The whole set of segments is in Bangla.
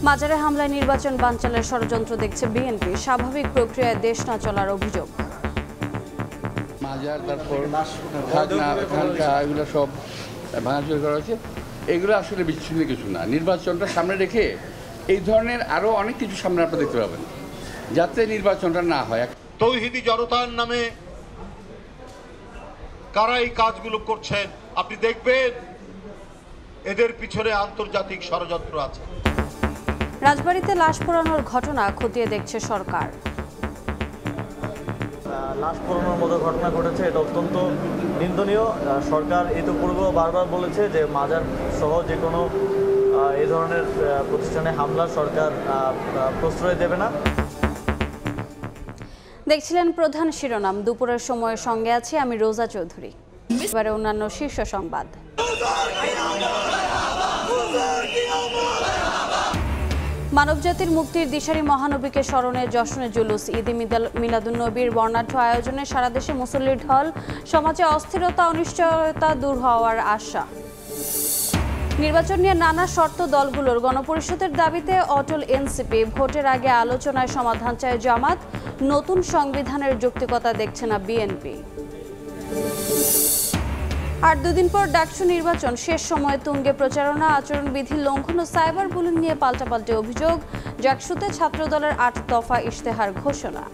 মাজারে হামলায় নির্বাচন বানচালের ষড়যন্ত্র দেখছে বিএনপি। স্বাভাবিক প্রক্রিয়ায় দেশ না চলার অভিযোগ। মাজার তারপর এগুলো সব ভাঙাচুরি করা হয়েছে। এগুলো আসলে বিচ্ছিন্ন কিছু না। নির্বাচনটা সামনে রেখে এই ধরনের আরো অনেক কিছু সামনে আপনারা দেখতে পাবেন, যাতে নির্বাচনটা না হয়। তৌহিদি জনতার নামে কারা এই কাজগুলো করছেন আপনি দেখবেন, এদের পিছনে আন্তর্জাতিক ষড়যন্ত্র আছে। রাজবাড়ীতে লাশ পোড়ানোর ঘটনা খতিয়ে দেখছে সরকার। লাশ পোড়ানোর মতো ঘটনা ঘটেছে, এটা অত্যন্ত নিন্দনীয়। সরকার ইতিপূর্বে বারবার বলেছে যে মাজার সহ যে কোনো এই ধরনের প্রতিষ্ঠানে হামলা সরকার প্রশ্রয় দেবে না। দেখছিলেন প্রধান শিরোনাম। দুপুরের সময়ের সঙ্গে আছি আমি রোজা চৌধুরী। এবারে অন্যান্য শীর্ষ সংবাদ। মানবজাতির মুক্তির দিশারি মহানবীকে স্মরণে যশনে জুলুস। ঈদে মিলাদুন্নবীর বর্ণাঢ্য আয়োজনে সারা দেশে মুসল্লির ঢল। সমাজে অস্থিরতা অনিশ্চয়তা দূর হওয়ার আশা। নির্বাচন নিয়ে নানা শর্ত দলগুলোর। গণপরিষদের দাবিতে অটল এনসিপি। ভোটের আগে আলোচনায় সমাধান চায় জামাত। নতুন সংবিধানের যৌক্তিকতা দেখছে না বিএনপি। আর দুদিন পর ডাকসু নির্বাচন। শেষ সময়ে তুঙ্গে প্রচারণা, আচরণবিধি লঙ্ঘন ও সাইবার বুলিং নিয়ে পাল্টাপাল্টি অভিযোগ। ডাকসুতে ছাত্রদলের ৮ দফা ইশতেহার ঘোষণা।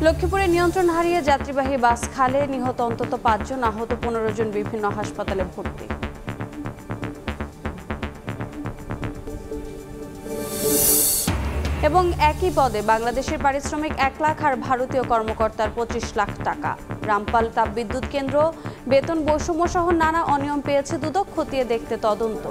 লক্ষ্মীপুরে নিয়ন্ত্রণ হারিয়ে যাত্রীবাহী বাস খালে। নিহত অন্তত ৫ জন, আহত ১৫ জন বিভিন্ন হাসপাতালে ভর্তি। এবং একই পদে বাংলাদেশের পারিশ্রমিক ১ লাখ আর ভারতীয় কর্মকর্তার ২৫ লাখ টাকা। রামপাল তাপবিদ্যুৎ কেন্দ্র বেতন বৈষম্য সহ নানা অনিয়ম পেয়েছে দুদক, খতিয়ে দেখতে তদন্ত।